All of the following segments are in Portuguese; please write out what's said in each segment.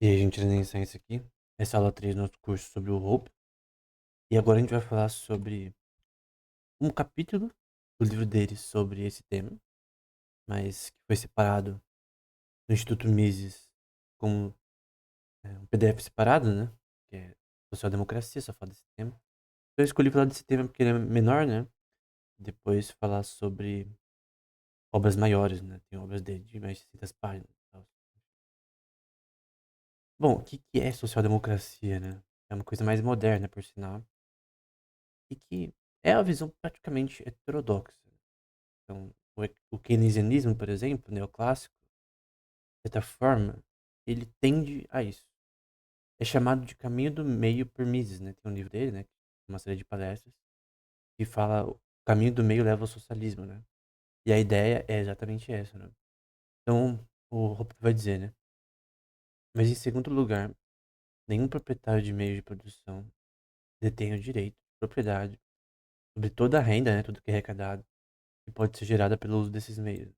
E aí, gente, Renaissance aqui. Essa é a aula 3 do nosso curso sobre o Hope. E agora a gente vai falar sobre um capítulo do livro dele sobre esse tema, mas que foi separado no Instituto Mises como um PDF separado, né? Que é social-democracia, só fala desse tema. Eu escolhi falar desse tema porque ele é menor, né? Depois falar sobre obras maiores, né? Tem obras dele de mais de 600 páginas e tal. Bom, o que que é social-democracia, né? É uma coisa mais moderna, por sinal, e que é a visão praticamente heterodoxa. Então, o keynesianismo, por exemplo, neoclássico, de certa forma, ele tende a isso. É chamado de caminho do meio por Mises, né? Tem um livro dele, né? Uma série de palestras, que fala o caminho do meio leva ao socialismo, né? E a ideia é exatamente essa, né? Então, o Hoppe vai dizer, né? Mas em segundo lugar, nenhum proprietário de meio de produção detém o direito de propriedade sobre toda a renda, né? Tudo que é arrecadado, que pode ser gerada pelo uso desses meios.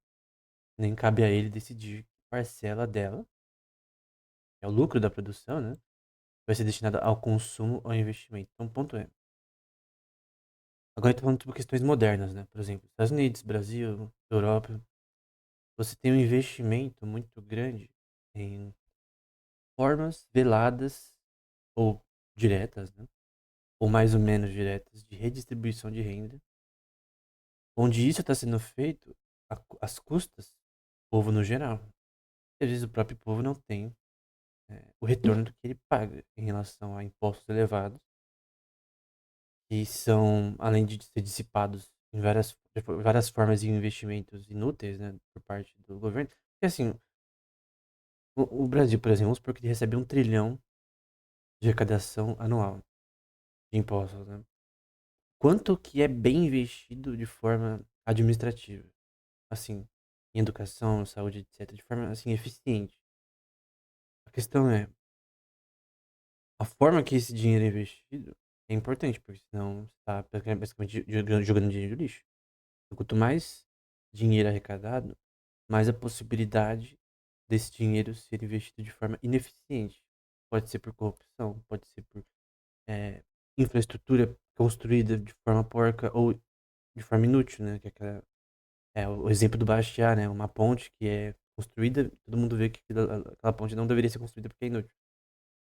Nem cabe a ele decidir que parcela dela, que é o lucro da produção, né? Vai ser destinada ao consumo ou ao investimento. Então, o ponto é. Agora eu tô falando sobre questões modernas, né? Por exemplo, Estados Unidos, Brasil, Europa. Você tem um investimento muito grande em formas veladas ou diretas, né? Ou mais ou menos diretas de redistribuição de renda, onde isso está sendo feito às custas do povo no geral. E às vezes o próprio povo não tem o retorno do que ele paga em relação a impostos elevados que são, além de ser dissipados em várias formas de investimentos inúteis, né, por parte do governo. Porque assim, o Brasil, por exemplo, vamos supor que ele recebe 1 trilhão de arrecadação anual de impostos, né? Quanto que é bem investido de forma administrativa? Assim, em educação, saúde, etc., de forma, assim, eficiente. A questão é, a forma que esse dinheiro é investido é importante, porque senão você está basicamente jogando dinheiro no lixo. Então, quanto mais dinheiro arrecadado, mais a possibilidade desse dinheiro ser investido de forma ineficiente. Pode ser por corrupção, pode ser por eh, infraestrutura construída de forma porca ou de forma inútil, né? Que é o exemplo do Bastiat, né? Uma ponte que é construída, todo mundo vê que aquela ponte não deveria ser construída porque é inútil.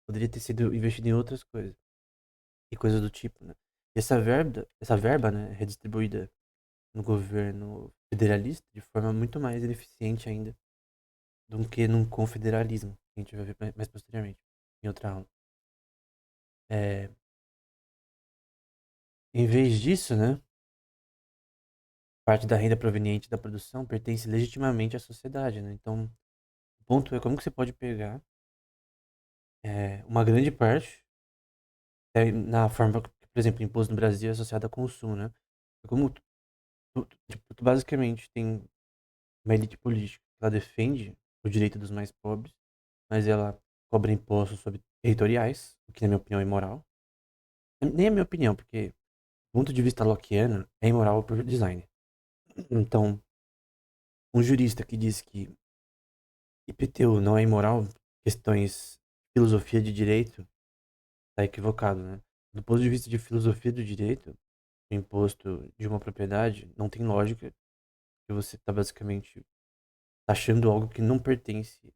Poderia ter sido investido em outras coisas e coisas do tipo, né? E essa verba, né, é redistribuída no governo federalista de forma muito mais ineficiente ainda do que num confederalismo, que a gente vai ver mais posteriormente, em outra aula. É, em vez disso, né, parte da renda proveniente da produção pertence legitimamente à sociedade, né? Então, o ponto é como que você pode pegar uma grande parte, na forma que, por exemplo, o imposto no Brasil é associado a consumo, né? Como tipo, tu basicamente tem uma elite política que ela defende o direito dos mais pobres, mas ela cobra impostos sobre territoriais, o que na minha opinião é imoral. Nem é minha opinião, porque do ponto de vista lockeano é imoral por design. Então, um jurista que diz que IPTU não é imoral, questões de filosofia de direito, está equivocado, né? Do ponto de vista de filosofia do direito, o imposto de uma propriedade não tem lógica, que você está basicamente taxando algo que não pertence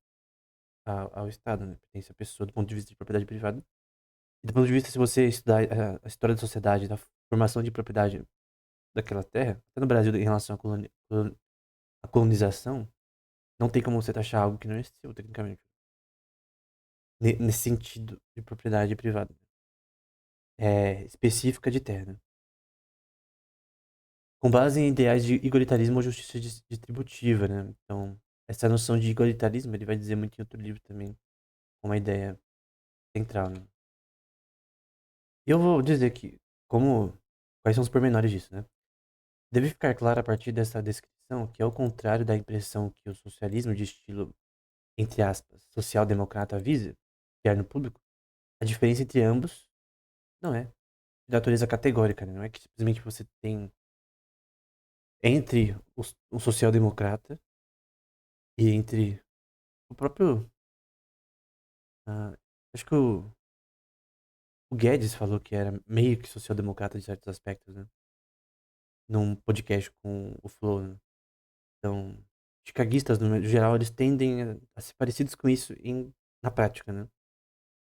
ao Estado, né? Pertence à pessoa do ponto de vista de propriedade privada. E do ponto de vista, se você estudar a história da sociedade, da formação de propriedade daquela terra, até no Brasil em relação à colonização, não tem como você taxar algo que não é seu, tecnicamente. Nesse sentido de propriedade privada. Específica de terra, né? Com base em ideais de igualitarismo ou justiça distributiva, né? Então, essa noção de igualitarismo ele vai dizer muito em outro livro também, uma ideia central, né? E eu vou dizer que, quais são os pormenores disso, né? Deve ficar claro a partir dessa descrição que, ao contrário da impressão que o socialismo de estilo, entre aspas, social-democrata visa, criar no público, a diferença entre ambos não é de natureza categórica, né? Não é que simplesmente você tem entre o social-democrata e entre o próprio Ah, acho que o Guedes falou que era meio que social-democrata de certos aspectos, né? Num podcast com o Flow, né? Então, chicaguistas, no geral, eles tendem a ser parecidos com isso na prática, né?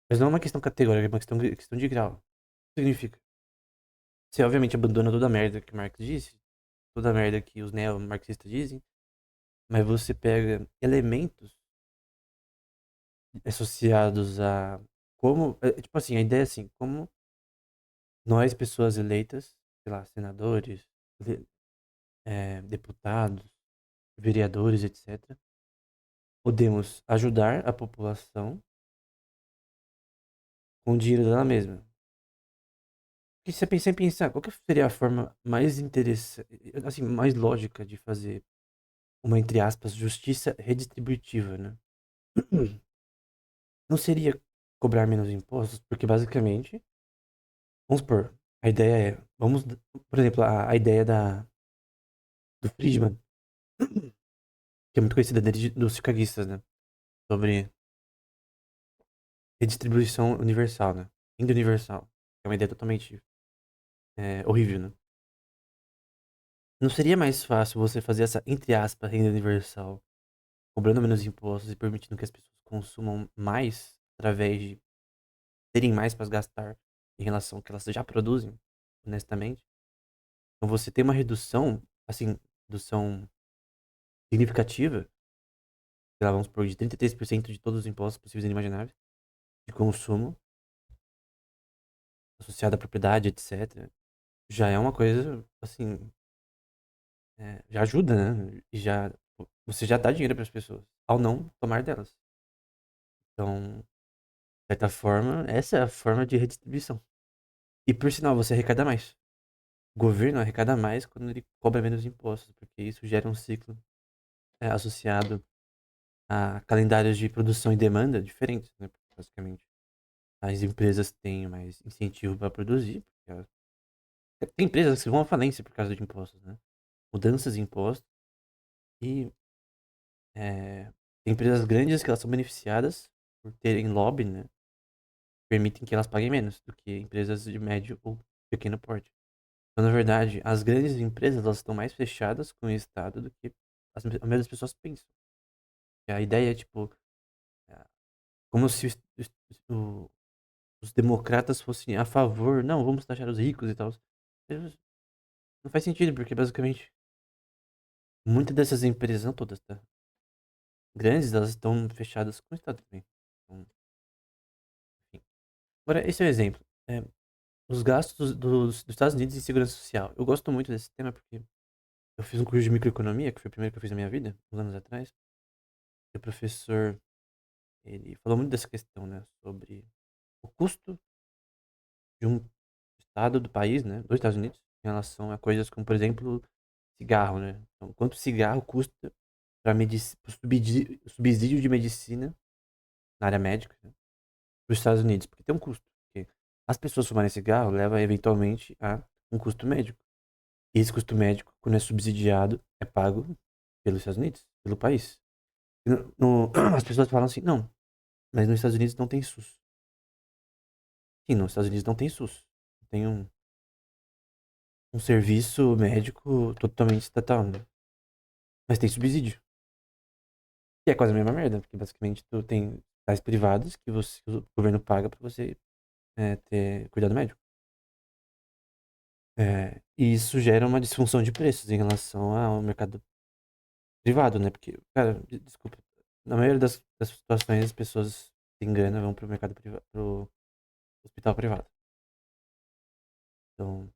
Mas não é uma questão categórica, é uma questão de grau. O que significa? Você obviamente abandona toda a merda que Marx disse, toda a merda que os neo-marxistas dizem, mas você pega elementos associados a como, tipo assim, a ideia é assim, como nós, pessoas eleitas, sei lá, senadores, deputados, vereadores, etc., podemos ajudar a população com o dinheiro dela mesma. Porque se você pensar em pensar, qual que seria a forma mais interessante, assim, mais lógica de fazer uma, entre aspas, justiça redistributiva, né? Não seria cobrar menos impostos, porque basicamente, vamos supor, a ideia é, por exemplo, a ideia do Friedman, que é muito conhecida dele, dos chicaguistas, né? Sobre redistribuição universal, né? Renda universal. Que é uma ideia totalmente horrível, né? Não seria mais fácil você fazer essa, entre aspas, renda universal, cobrando menos impostos e permitindo que as pessoas consumam mais através de terem mais para gastar em relação ao que elas já produzem, honestamente? Então você tem uma redução, assim, redução significativa, sei lá, vamos supor, de 33% de todos os impostos possíveis e inimagináveis de consumo, associado à propriedade, etc. Já é uma coisa, assim, já ajuda, né? E já, você já dá dinheiro para as pessoas, ao não tomar delas. Então, de certa forma, essa é a forma de redistribuição. E por sinal, você arrecada mais. O governo arrecada mais quando ele cobra menos impostos, porque isso gera um ciclo associado a calendários de produção e demanda diferentes, né? Basicamente, as empresas têm mais incentivo para produzir. Tem empresas que vão à falência por causa de impostos, né? Mudanças de impostos e tem empresas grandes que elas são beneficiadas por terem lobby, né? Permitem que elas paguem menos do que empresas de médio ou pequeno porte. Então, na verdade, as grandes empresas elas estão mais fechadas com o Estado do que a maioria das pessoas pensam. E a ideia é, tipo, é, como se o- os democratas fossem a favor, não, vamos taxar os ricos e tal. Não faz sentido, porque basicamente muitas dessas empresas, não todas, tá? Grandes, elas estão fechadas com o Estado também. Então, enfim. Agora, esse é o exemplo. Os gastos dos Estados Unidos em segurança social. Eu gosto muito desse tema porque eu fiz um curso de microeconomia, que foi o primeiro que eu fiz na minha vida, uns anos atrás. E o professor, ele falou muito dessa questão, né? Sobre o custo de um estado do país, né? Dos Estados Unidos, em relação a coisas como, por exemplo, cigarro, né? Então, quanto cigarro custa para subsídio de medicina na área médica, né, para os Estados Unidos? Porque tem um custo. Porque as pessoas fumarem cigarro leva eventualmente a um custo médico. E esse custo médico, quando é subsidiado, é pago pelos Estados Unidos, pelo país. As pessoas falam assim, não, mas nos Estados Unidos não tem SUS. Sim, nos Estados Unidos não tem SUS. Tem um serviço médico totalmente estatal, né? Mas tem subsídio. Que é quase a mesma merda, porque basicamente tu tem hospitais privados que o governo paga pra você ter cuidado médico. E isso gera uma disfunção de preços em relação ao mercado privado, né? Porque, cara, desculpa, na maioria das situações as pessoas se enganam, vão pro mercado privado, pro hospital privado. Então,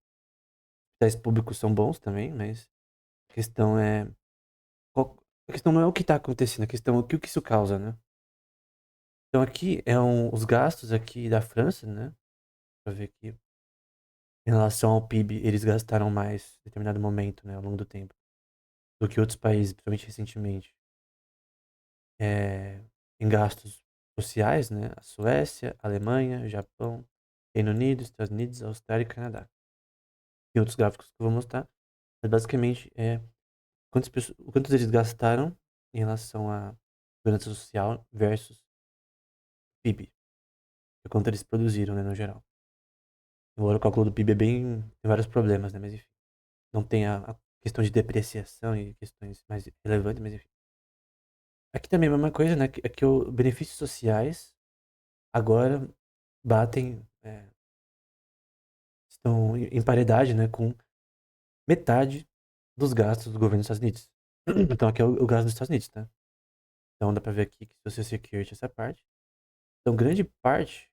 hospitais públicos são bons também, mas a questão é. A questão não é o que tá acontecendo, a questão é o que isso causa, né? Então aqui os gastos aqui da França, né? Pra ver aqui. Em relação ao PIB, eles gastaram mais em determinado momento, né, ao longo do tempo, do que outros países, principalmente recentemente, em gastos sociais, né? A Suécia, a Alemanha, Japão, Reino Unido, Estados Unidos, Austrália e Canadá. Tem outros gráficos que eu vou mostrar, mas basicamente quantos eles gastaram em relação à segurança social versus PIB, é quanto eles produziram, né, no geral. Agora o cálculo do PIB é bem tem vários problemas, né, mas enfim. Não tem a questão de depreciação e questões mais relevantes, mas enfim. Aqui também é a mesma coisa, né, que o benefícios sociais agora batem, estão em paridade, né, com metade dos gastos do governo dos Estados Unidos. Então aqui é o gasto dos Estados Unidos, tá? Então dá pra ver aqui que Social Security essa parte. Então grande parte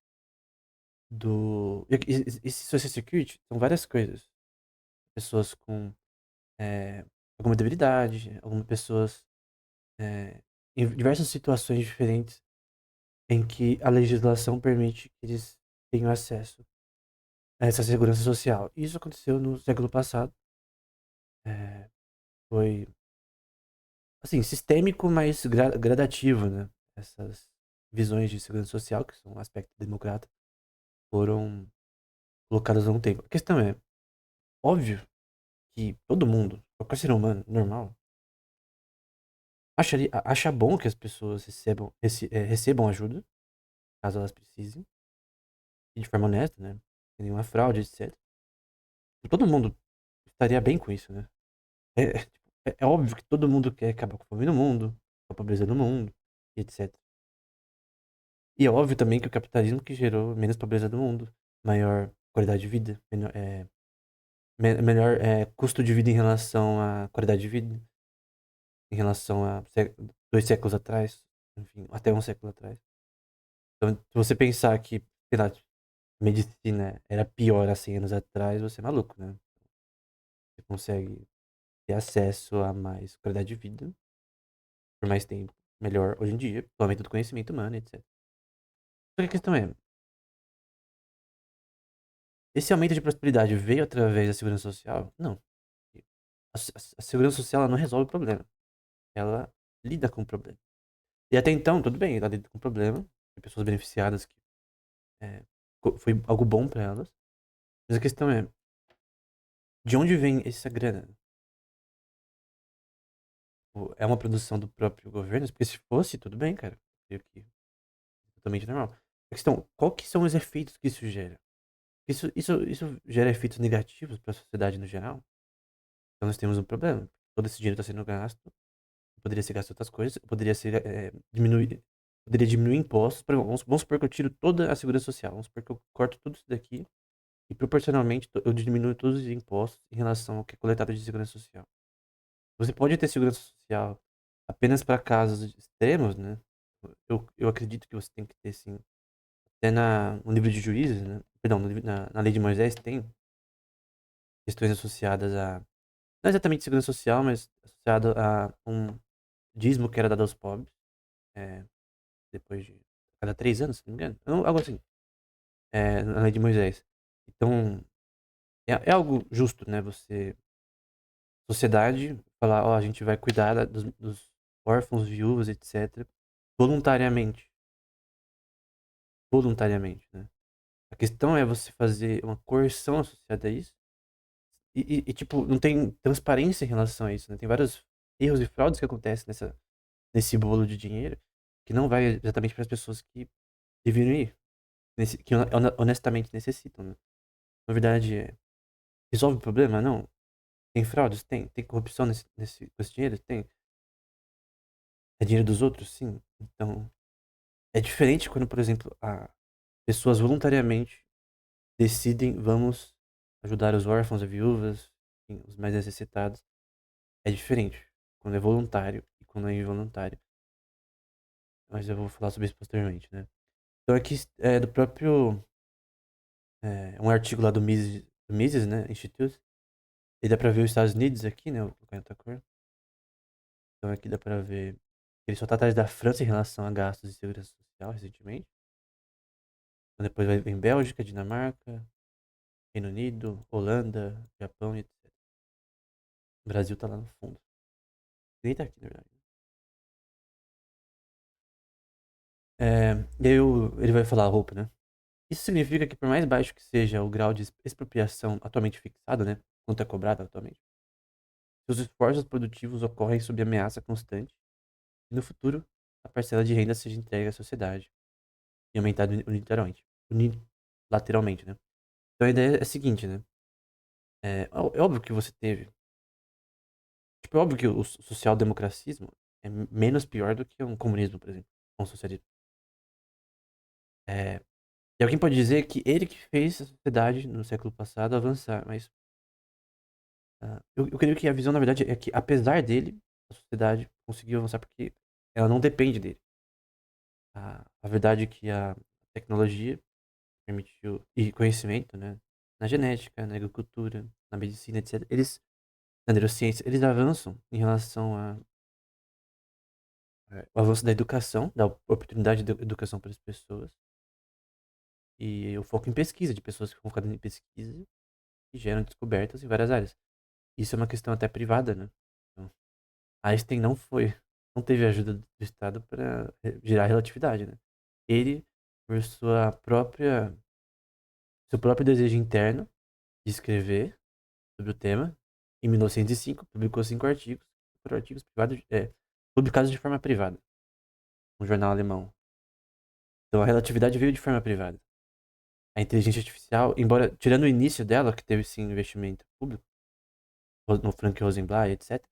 esse Social Security são várias coisas. Pessoas com alguma debilidade, algumas pessoas em diversas situações diferentes em que a legislação permite que eles tenham acesso a essa segurança social. Isso aconteceu no século passado. eh, Foi, assim, sistêmico, mas gradativo, né? Essas visões de segurança social, que são um aspecto democrata, foram colocadas há um tempo. A questão é, óbvio que todo mundo, qualquer ser humano normal, acha bom que as pessoas recebam ajuda, caso elas precisem, e de forma honesta, né? Sem nenhuma fraude, etc. Todo mundo estaria bem com isso, né? É óbvio que todo mundo quer acabar com a fome no mundo, com a pobreza no mundo, e etc. E é óbvio também que o capitalismo que gerou menos pobreza do mundo, maior qualidade de vida, melhor custo de vida em relação à qualidade de vida, em relação a 2 séculos atrás, enfim, até um século atrás. Então, se você pensar que, sei lá, medicina era pior há 100 anos atrás, você é maluco, né? Você consegue ter acesso a mais qualidade de vida por mais tempo, melhor hoje em dia, pelo aumento do conhecimento humano, etc. Só que a questão é, esse aumento de prosperidade veio através da segurança social? Não. A segurança social ela não resolve o problema. Ela lida com o problema. E até então, tudo bem, ela lida com o problema. Tem pessoas beneficiadas que é, foi algo bom para elas. Mas a questão é, de onde vem essa grana? É uma produção do próprio governo? Porque se fosse, tudo bem, cara. Creio que é totalmente normal. A questão, qual que são os efeitos que isso gera? Isso gera efeitos negativos para a sociedade no geral? Então nós temos um problema. Todo esse dinheiro está sendo gasto, poderia ser gasto em outras coisas, poderia diminuir impostos. Por exemplo, vamos supor que eu tiro toda a segurança social, vamos supor que eu corto tudo isso daqui e proporcionalmente eu diminuo todos os impostos em relação ao que é coletado de segurança social. Você pode ter segurança social apenas para casos extremos, né? Eu acredito que você tem que ter, sim. Até no livro de Juízes, né? Perdão, na lei de Moisés tem questões associadas a não exatamente segurança social, mas associado a um dízimo que era dado aos pobres, é, depois de cada 3 anos, se não me engano. Algo assim, na lei de Moisés. Então, é algo justo, né? Você, sociedade, falar, ó, a gente vai cuidar dos órfãos, viúvas, etc. Voluntariamente. Voluntariamente, né? A questão é você fazer uma coerção associada a isso. Tipo, não tem transparência em relação a isso, né? Tem vários erros e fraudes que acontecem nesse bolo de dinheiro que não vai exatamente para as pessoas que deveriam ir, que honestamente necessitam, né? Na verdade, resolve o problema? Não. Tem fraudes? Tem. Tem corrupção com esse dinheiro? Tem. É dinheiro dos outros? Sim. Então, é diferente quando, por exemplo, pessoas voluntariamente decidem, vamos ajudar os órfãos, as viúvas, enfim, os mais necessitados. É diferente quando é voluntário e quando é involuntário. Mas eu vou falar sobre isso posteriormente, né? Então aqui é do próprio um artigo lá do Mises, né, Institute. E dá pra ver os Estados Unidos aqui, né, vou colocar em outra cor. Então aqui dá pra ver ele só tá atrás da França em relação a gastos de segurança social recentemente. Então depois vem Bélgica, Dinamarca, Reino Unido, Holanda, Japão e etc. O Brasil tá lá no fundo. Nem tá aqui, na verdade. E aí ele vai falar a roupa, né? Isso significa que por mais baixo que seja o grau de expropriação atualmente fixado, né? Quanto é cobrado atualmente, seus esforços produtivos ocorrem sob ameaça constante e no futuro a parcela de renda seja entregue à sociedade. e aumentado unilateralmente, né. Então a ideia é a seguinte, né, é óbvio que você teve tipo, é óbvio que o social-democracismo é menos pior do que um comunismo, por exemplo, ou um socialismo. Eh, e alguém pode dizer que ele que fez a sociedade no século passado avançar, mas, eu creio que a visão na verdade é que apesar dele, a sociedade conseguiu avançar porque ela não depende dele. A verdade é que a tecnologia permitiu e conhecimento, né, na genética, na agricultura, na medicina, etc. Na neurociência, eles avançam em relação o avanço da educação, da oportunidade de educação para as pessoas, e o foco em pesquisa, de pessoas que ficam focadas em pesquisa e geram descobertas em várias áreas. Isso é uma questão até privada, né. Então, Einstein não teve ajuda do Estado para gerar relatividade, né. Ele, por seu próprio desejo interno de escrever sobre o tema, em 1905, publicou 5 artigos, foram artigos privados, publicados de forma privada, um jornal alemão. Então a relatividade veio de forma privada. A inteligência artificial, embora tirando o início dela, que teve sim investimento público, no Frank Rosenblatt, etc.,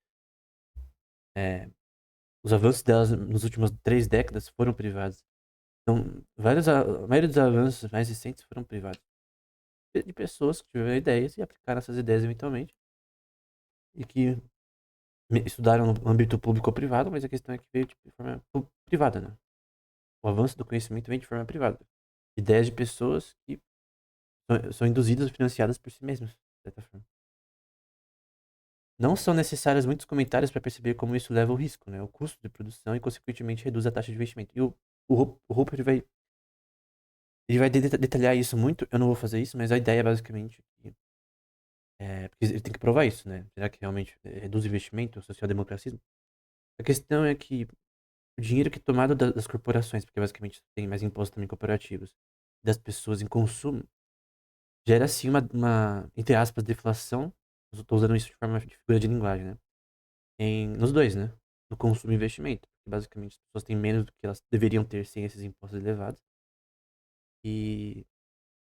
eh, os avanços delas nas últimas 3 décadas foram privados. Então, a maioria dos avanços mais recentes foram privados. De pessoas que tiveram ideias e aplicaram essas ideias eventualmente, e que estudaram no âmbito público ou privado, mas a questão é que veio tipo, de forma privada, né? O avanço do conhecimento vem de forma privada. Ideias de pessoas que são induzidas e financiadas por si mesmas, de certa forma. Não são necessários muitos comentários para perceber como isso leva ao risco, né? O custo de produção e, consequentemente, reduz a taxa de investimento. E o Hopper ele vai detalhar isso muito. Eu não vou fazer isso, mas a ideia é basicamente que, porque ele tem que provar isso, né? Será que realmente reduz o investimento, o social-democracismo? A questão é que o dinheiro que é tomado das corporações, porque basicamente tem mais impostos também corporativos, das pessoas em consumo, gera sim entre aspas, deflação. Eu tô usando isso de forma de figura de linguagem, né? Nos dois, né? No consumo e investimento. Porque basicamente as pessoas têm menos do que elas deveriam ter sem esses impostos elevados. E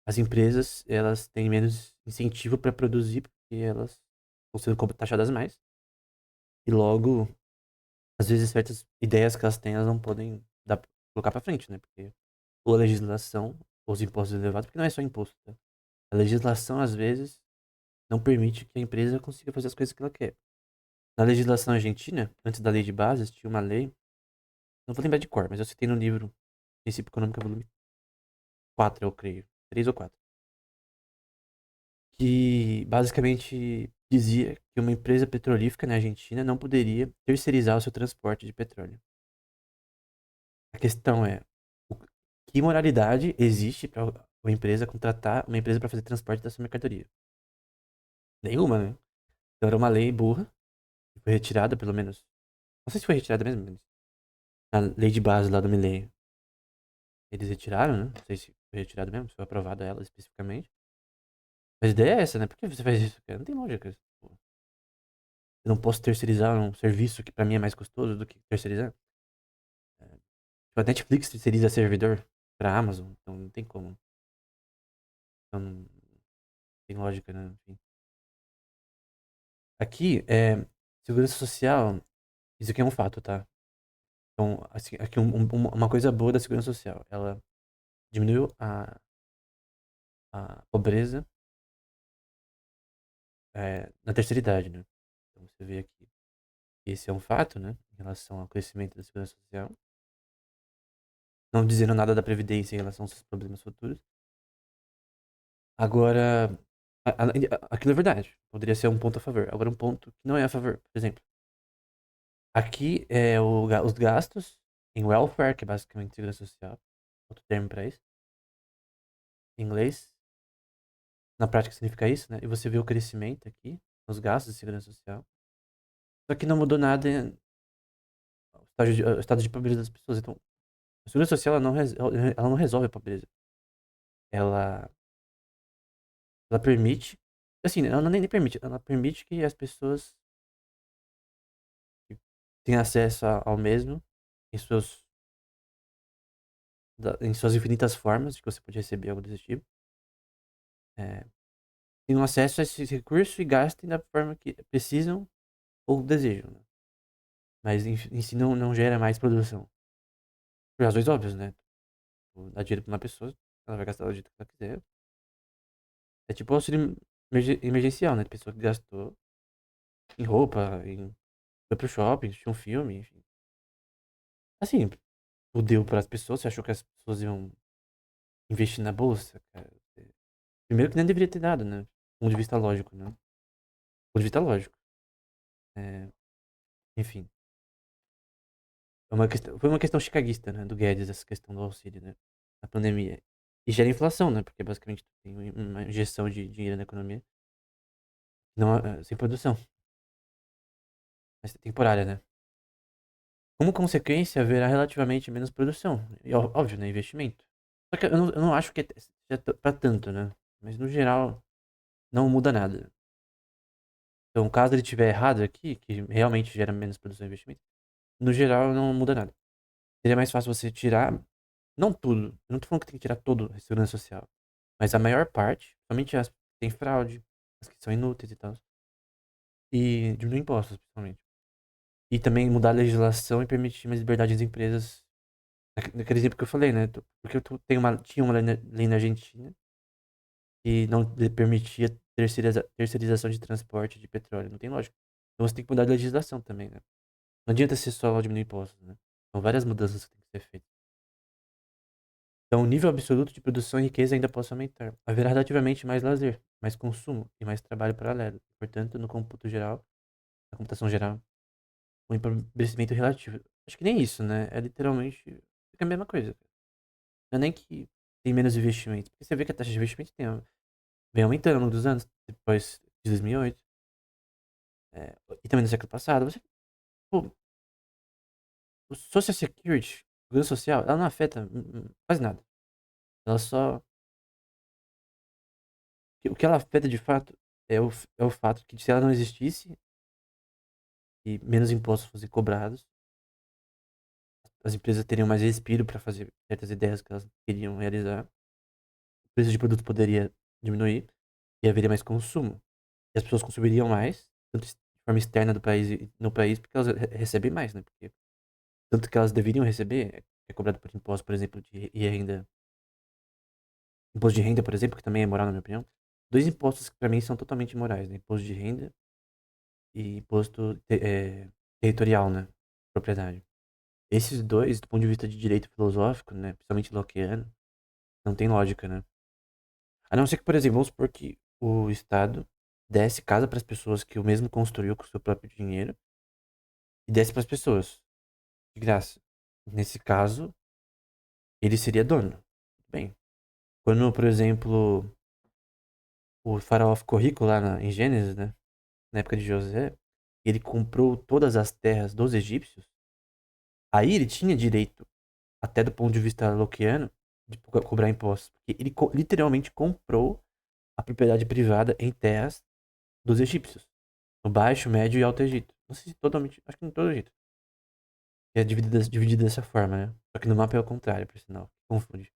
as empresas, elas têm menos incentivo para produzir, porque elas estão sendo taxadas mais. E logo, às vezes, certas ideias que elas têm, elas não podem colocar para frente, né? Porque ou a legislação, ou os impostos elevados, porque não é só imposto, tá? A legislação, às vezes, não permite que a empresa consiga fazer as coisas que ela quer. Na legislação argentina, antes da lei de bases, tinha uma lei, não vou lembrar de cor, mas eu citei no livro Princípio Econômico, volume 4, eu creio, 3 ou 4, que basicamente dizia que uma empresa petrolífera na Argentina não poderia terceirizar o seu transporte de petróleo. A questão é, o- que moralidade existe para uma empresa contratar uma empresa para fazer transporte da sua mercadoria? Nenhuma, né? Então era uma lei burra, que foi retirada, pelo menos. Não sei se foi retirada mesmo, mas a lei de base lá do Milei, eles retiraram, né? Não sei se foi retirada mesmo, se foi aprovada ela especificamente. Mas a ideia é essa, né? Por que você faz isso, cara? Não tem lógica. Pô. Eu não posso terceirizar um serviço que pra mim é mais custoso do que terceirizar. É, tipo, a Netflix terceiriza servidor pra Amazon, então não tem como. Então não tem lógica, né? Enfim. Aqui, segurança social, isso aqui é um fato, tá? Então, assim, aqui uma coisa boa da segurança social, ela diminuiu a pobreza na terceira idade, né? Então você vê aqui que esse é um fato, né? Em relação ao crescimento da segurança social. Não dizendo nada da Previdência em relação aos seus problemas futuros. Agora, aquilo é verdade. Poderia ser um ponto a favor. Agora, um ponto que não é a favor. Por exemplo, aqui é os gastos em welfare, que é basicamente segurança social. Outro termo para isso. Em inglês. Na prática significa isso, né? E você vê o crescimento aqui nos gastos de segurança social. Só que não mudou nada o estado de pobreza das pessoas. Então, a segurança social ela não resolve a pobreza. Ela, ela permite. Assim, ela nem permite. Ela permite que as pessoas que têm acesso ao mesmo em em suas infinitas formas de que você pode receber algo desse tipo, é, tenham acesso a esse recurso e gastem da forma que precisam ou desejam, né? Mas em si não gera mais produção. Por razões óbvias, né? Tipo, dá dinheiro pra uma pessoa, ela vai gastar do jeito que ela quiser. É tipo o auxílio emergencial, né? De pessoa que gastou em roupa, foi pro shopping, assistiu um filme, enfim. Assim, tu deu pras pessoas, você achou que as pessoas iam investir na bolsa, cara? Primeiro que nem deveria ter dado, né? Do ponto de vista lógico, né? Do ponto de vista lógico. É, enfim. Foi uma questão chicaguista, né? Do Guedes, essa questão do auxílio, né? Na pandemia. E gera inflação, né? Porque basicamente tem uma injeção de dinheiro na economia. Não, sem produção. Mas temporária, né? Como consequência, haverá relativamente menos produção. E óbvio, né? Investimento. Só que eu não acho que seja pra tanto, né? Mas no geral, não muda nada. Então, caso ele tiver errado aqui, que realmente gera menos produção e investimento, no geral não muda nada. Seria mais fácil você tirar, não tudo, eu não tô falando que tem que tirar todo a segurança social, mas a maior parte, somente as que tem fraude, as que são inúteis e tal, e diminuir impostos, principalmente. E também mudar a legislação e permitir mais liberdade às empresas. Naquele exemplo que eu falei, né? Porque tinha uma lei na Argentina que não permitia terceirização de transporte de petróleo. Não tem lógica. Então você tem que mudar a legislação também, né? Não adianta ser só diminuir impostos, né? São várias mudanças que têm que ser feitas. Então, o nível absoluto de produção e riqueza ainda possa aumentar. Haverá relativamente mais lazer, mais consumo e mais trabalho paralelo. Portanto, no cômputo geral, na computação geral, o empobrecimento relativo. Acho que nem isso, né? É literalmente fica a mesma coisa. Não é nem que tem menos investimento. Porque você vê que a taxa de investimento vem aumentando ao longo dos anos, depois de 2008, e também no século passado. Pô, o Social Security, o Seguro Social, ela não afeta quase nada. Ela só. O que ela afeta de fato é o fato que se ela não existisse e menos impostos fossem cobrados, as empresas teriam mais respiro para fazer certas ideias que elas queriam realizar, o preço de produto poderia diminuir e haveria mais consumo. E as pessoas consumiriam mais, tanto de forma externa do país e no país, porque elas recebem mais, né? Porque tanto que elas deveriam receber é cobrado por impostos, por exemplo, e renda. Imposto de renda, por exemplo, que também é moral, na minha opinião. Dois impostos que para mim são totalmente imorais, né? Imposto de renda e imposto territorial, né? Propriedade. Esses dois, do ponto de vista de direito filosófico, né? Principalmente lockeano, não tem lógica, né? A não ser que, por exemplo, vamos supor que o Estado desse casa para as pessoas que o mesmo construiu com o seu próprio dinheiro e desse para as pessoas, de graça. Nesse caso, ele seria dono. Bem, quando, por exemplo, o faraó ficou rico lá em Gênesis, né? Na época de José, ele comprou todas as terras dos egípcios, aí ele tinha direito, até do ponto de vista lockeano, de cobrar impostos. Porque ele literalmente comprou a propriedade privada em terras dos egípcios. No Baixo, Médio e Alto Egito. Não sei se totalmente. Acho que em todo o Egito. É dividido dessa forma, né? Só que no mapa é o contrário, por sinal. Confunde.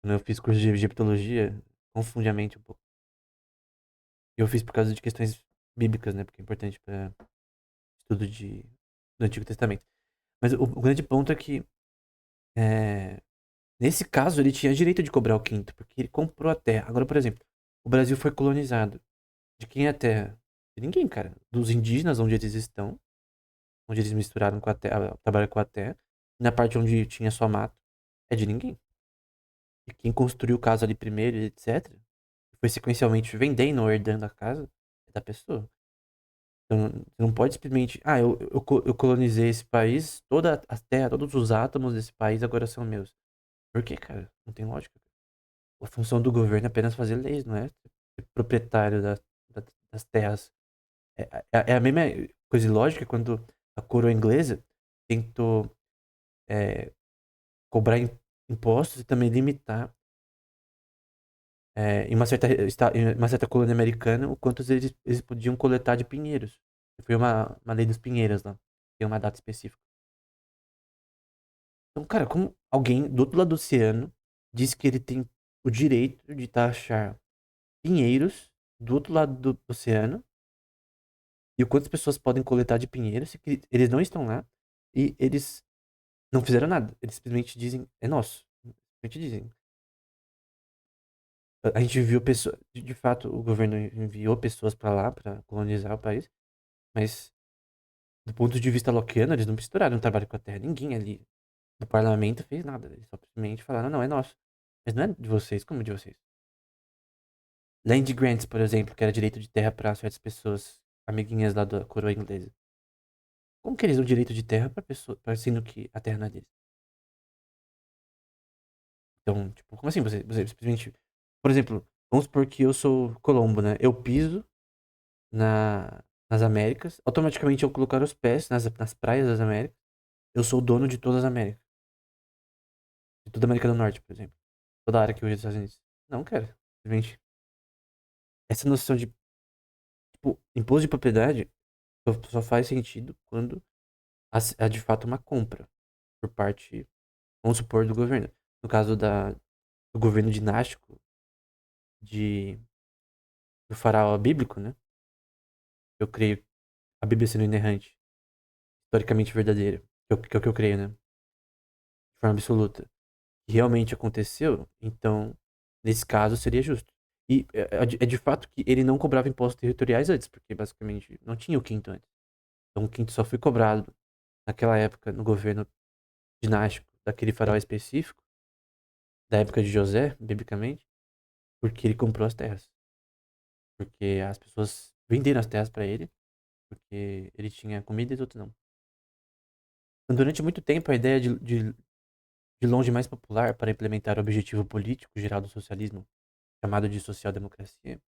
Quando eu fiz curso de egiptologia, confunde a mente um pouco. E eu fiz por causa de questões bíblicas, né? Porque é importante para estudo do Antigo Testamento. Mas o grande ponto é que, é, nesse caso, ele tinha direito de cobrar o quinto, porque ele comprou a terra. Agora, por exemplo, o Brasil foi colonizado. De quem é a terra? De ninguém, cara. Dos indígenas, onde eles estão, onde eles misturaram com a terra, trabalham com a terra. E na parte onde tinha só mato, é de ninguém. E quem construiu a casa ali primeiro, etc., foi sequencialmente vendendo ou herdando a casa, é da pessoa. Então, você não pode simplesmente, eu colonizei esse país, toda a terra, todos os átomos desse país agora são meus. Por quê, cara? Não tem lógica. A função do governo é apenas fazer leis, não é ser proprietário das terras. É a mesma coisa ilógica quando a coroa inglesa tentou cobrar impostos e também limitar em uma certa colônia americana o quanto eles podiam coletar de pinheiros. Foi uma lei dos pinheiros lá. Tem uma data específica. Então, cara, como alguém do outro lado do oceano diz que ele tem o direito de taxar pinheiros do outro lado do oceano e o quantas pessoas podem coletar de pinheiros se que eles não estão lá e eles não fizeram nada. Eles simplesmente dizem, é nosso. Simplesmente dizem. A gente enviou pessoas, de fato, o governo enviou pessoas pra lá pra colonizar o país, mas do ponto de vista lockeano, eles não misturaram trabalho com a terra. Ninguém ali do parlamento fez nada. Eles só simplesmente falaram, não, é nosso. Mas não é de vocês, como de vocês? Land grants, por exemplo, que era direito de terra pra certas pessoas, amiguinhas lá da coroa inglesa. Como que eles dão direito de terra pra pessoa, sendo que a terra não é deles? Então, tipo, como assim você simplesmente. Por exemplo, vamos supor que eu sou Colombo, né? Eu piso nas Américas, automaticamente eu colocar os pés nas praias das Américas, eu sou o dono de todas as Américas. De toda a América do Norte, por exemplo. Toda a área que hoje é dos Estados Unidos. Não, cara. Simplesmente. Essa noção de, tipo, imposto de propriedade só faz sentido quando há de fato uma compra por parte, vamos supor, do governo. No caso do governo dinástico de, do faraó bíblico, né? Eu creio a Bíblia sendo inerrante, historicamente verdadeira, que é o que eu creio, né? De forma absoluta. Que realmente aconteceu, então, nesse caso, seria justo. E é de fato que ele não cobrava impostos territoriais antes, porque basicamente não tinha o quinto antes. Então o quinto só foi cobrado naquela época, no governo dinástico daquele faraó específico, da época de José, biblicamente, porque ele comprou as terras. Porque as pessoas venderam as terras para ele, porque ele tinha comida e os outros não. Então, durante muito tempo, a ideia de longe mais popular para implementar o objetivo político geral do socialismo, chamado de social-democracia,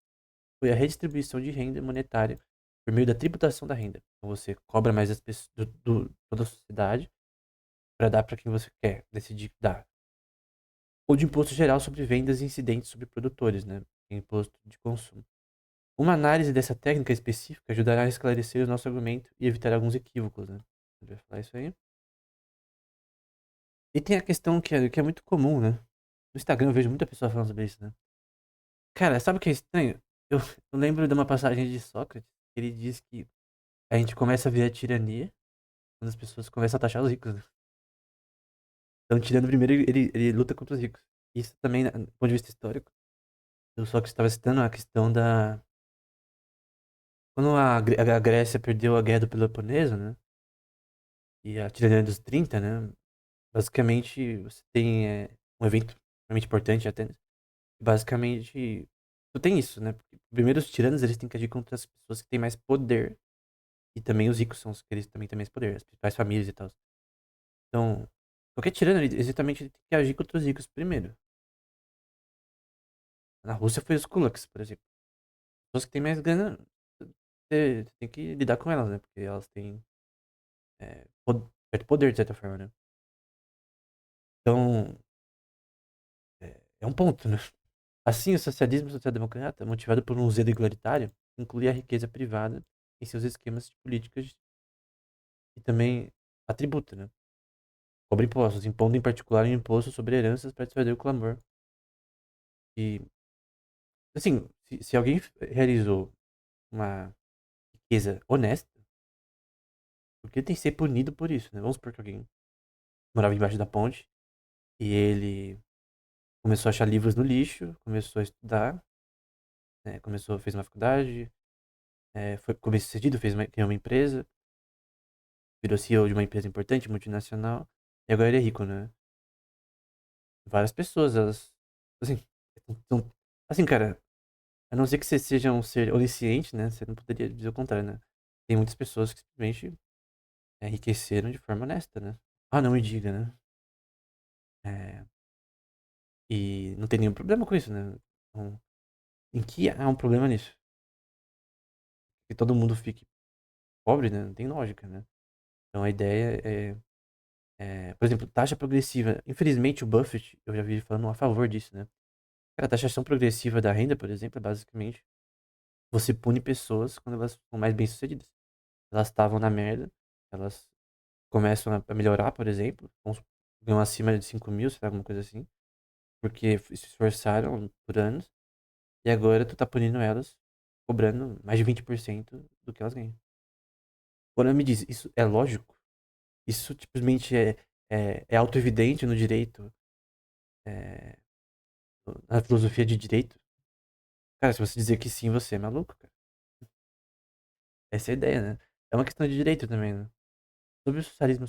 foi a redistribuição de renda monetária por meio da tributação da renda. Então, você cobra mais as pessoas, toda a sociedade para dar para quem você quer decidir dar. Ou de imposto geral sobre vendas e incidentes sobre produtores, né? Imposto de consumo. Uma análise dessa técnica específica ajudará a esclarecer o nosso argumento e evitar alguns equívocos, né? Eu vai falar isso aí. E tem a questão que é muito comum, né? No Instagram eu vejo muita pessoa falando sobre isso, né? Cara, sabe o que é estranho? Eu, eu lembro de uma passagem de Sócrates, que ele diz que a gente começa a ver a tirania quando as pessoas começam a taxar os ricos, né? Então, tirando primeiro, ele luta contra os ricos. Isso também, né, do ponto de vista histórico, eu só que estava citando a questão da. Quando a Grécia perdeu a guerra do Peloponeso, né? E a tirania dos 30, né? Basicamente, você tem um evento realmente importante até. Basicamente, tu tem isso, né? Porque, primeiro, os tiranos eles têm que agir contra as pessoas que têm mais poder. E também os ricos são os que eles também têm mais poder, as principais famílias e tal. Então, qualquer tirano, ele, exatamente, ele tem que agir contra os ricos primeiro. Na Rússia foi os kulaks, por exemplo. As pessoas que têm mais grana, você tem que lidar com elas, né? Porque elas têm certo poder, de certa forma, né? Então, é um ponto, né? Assim, o socialismo social-democrata, motivado por um zelo igualitário, inclui a riqueza privada em seus esquemas de políticas e também a tributa, né? Cobra impostos, impondo em particular um imposto sobre heranças para dissuadir o clamor. E, assim, se alguém realizou uma riqueza honesta, porque tem que ser punido por isso, né? Vamos supor que alguém morava embaixo da ponte e ele começou a achar livros no lixo, começou a estudar, né? Fez uma faculdade, foi começou cedido, criou uma empresa, virou CEO de uma empresa importante, multinacional, e agora ele é rico, né? Várias pessoas, elas, assim, são, assim, cara, a não ser que você seja um ser onisciente, né? Você não poderia dizer o contrário, né? Tem muitas pessoas que simplesmente enriqueceram de forma honesta, né? Ah, não me diga, né? É, e não tem nenhum problema com isso, né? Então, em que há um problema nisso? Que todo mundo fique pobre, né? Não tem lógica, né? Então a ideia por exemplo, taxa progressiva. Infelizmente o Buffett, eu já vi ele falando a favor disso, né? Cara, a taxação progressiva da renda, por exemplo, é basicamente você pune pessoas quando elas são mais bem-sucedidas. Elas estavam na merda, elas começam a melhorar, por exemplo. ganham acima de 5.000, sei lá, alguma coisa assim, porque se esforçaram por anos, e agora tu tá punindo elas, cobrando mais de 20% do que elas ganham. Agora me diz, isso é lógico? Isso simplesmente é auto-evidente no direito, é, na filosofia de direito? Cara, se você dizer que sim, você é maluco, cara. Essa é a ideia, né? É uma questão de direito também, né? Sobre o socialismo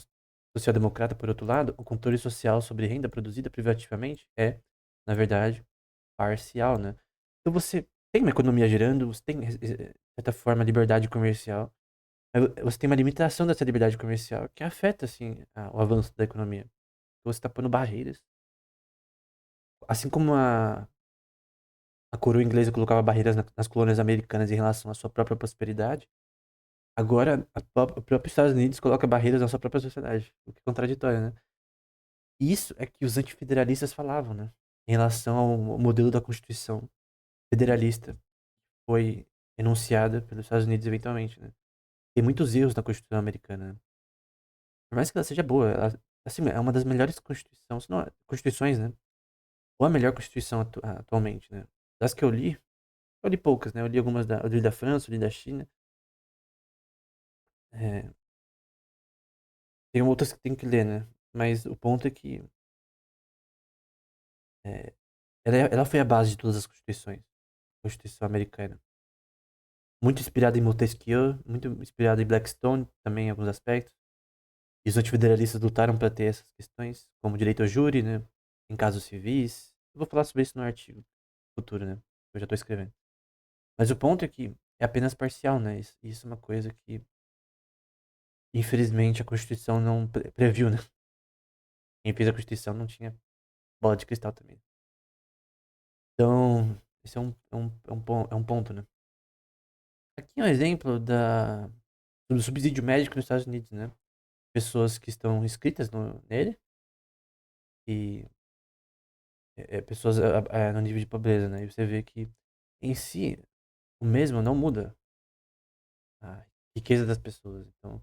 social-democrata, por outro lado, o controle social sobre renda produzida privativamente é, na verdade, parcial, né? Então você tem uma economia girando, você tem, de certa forma, liberdade comercial, mas você tem uma limitação dessa liberdade comercial que afeta, assim, o avanço da economia. Então você está pondo barreiras. Assim como a coroa inglesa colocava barreiras nas colônias americanas em relação à sua própria prosperidade, agora o próprio Estados Unidos coloca barreiras na sua própria sociedade, o que é contraditório, né? Isso é que os antifederalistas falavam, né? Em relação ao modelo da Constituição federalista, foi enunciada pelos Estados Unidos eventualmente, né? Tem muitos erros na Constituição americana, né? Por mais que ela seja boa, ela, assim, é uma das melhores constituições, se não, constituições, né? Ou a melhor constituição atualmente, né? Das que eu li poucas, né? Eu li algumas eu li da França, eu li da China. É, tem outras que tem que ler, né? Mas o ponto é que é, ela foi a base de todas as constituições. A Constituição americana. Muito inspirada em Montesquieu, muito inspirada em Blackstone, também em alguns aspectos. E os antifederalistas lutaram para ter essas questões, como direito ao júri, né? Em casos civis. Eu vou falar sobre isso no artigo futuro, né? Eu já estou escrevendo. Mas o ponto é que é apenas parcial, né? Isso é uma coisa que, infelizmente, a Constituição não previu, né? Quem fez a Constituição não tinha bola de cristal também. Então, esse é um ponto, né? Aqui é um exemplo do subsídio médico nos Estados Unidos, né? Pessoas que estão inscritas nele e pessoas no nível de pobreza, né? E você vê que, em si, o mesmo não muda a riqueza das pessoas. Então,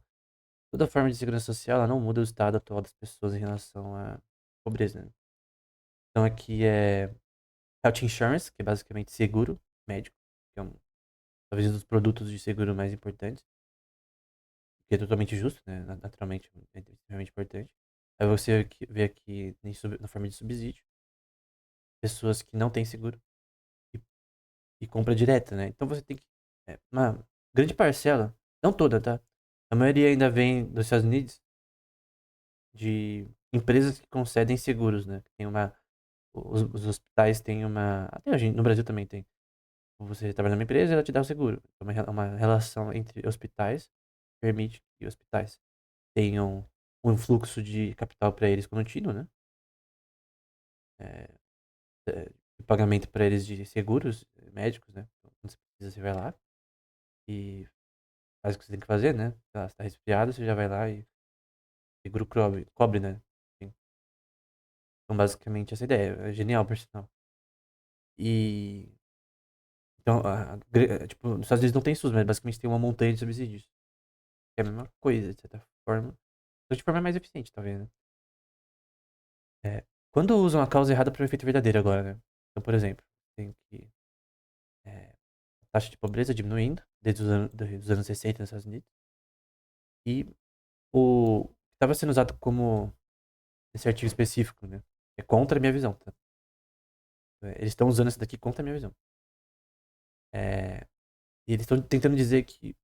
toda forma de segurança social, ela não muda o estado atual das pessoas em relação à pobreza, né? Então, aqui é health insurance, que é basicamente seguro médico, que é talvez um dos produtos de seguro mais importantes, que é totalmente justo, né? Naturalmente, é extremamente importante. Aí você vê aqui na forma de subsídio, pessoas que não têm seguro e, e compra direta, né? Então você tem que. Uma grande parcela, não toda, tá? A maioria ainda vem dos Estados Unidos de empresas que concedem seguros, né? Tem os hospitais têm uma. Até hoje, no Brasil também tem. Você trabalha numa empresa, ela te dá o seguro. É uma relação entre hospitais permite que hospitais tenham um fluxo de capital para eles contínuo, né? É, de pagamento para eles de seguros médicos, né? Então, quando você precisa, você vai lá e faz o que você tem que fazer, né? Tá, você tá resfriado, você já vai lá e seguro cobre, né? Enfim. Então, basicamente, essa ideia é genial, por sinal. E. Então, tipo, nos Estados Unidos não tem SUS, mas basicamente tem uma montanha de subsídios. Que é a mesma coisa, de certa forma. Só de forma mais eficiente, talvez, né? É, quando usam a causa errada para o efeito verdadeiro agora, né? Então, por exemplo, tem que. É, a taxa de pobreza diminuindo desde os anos 60 nos Estados Unidos. E o que estava sendo usado como esse artigo específico, né? É contra a minha visão, tá? Eles estão usando isso daqui contra a minha visão. É, e eles estão tentando dizer que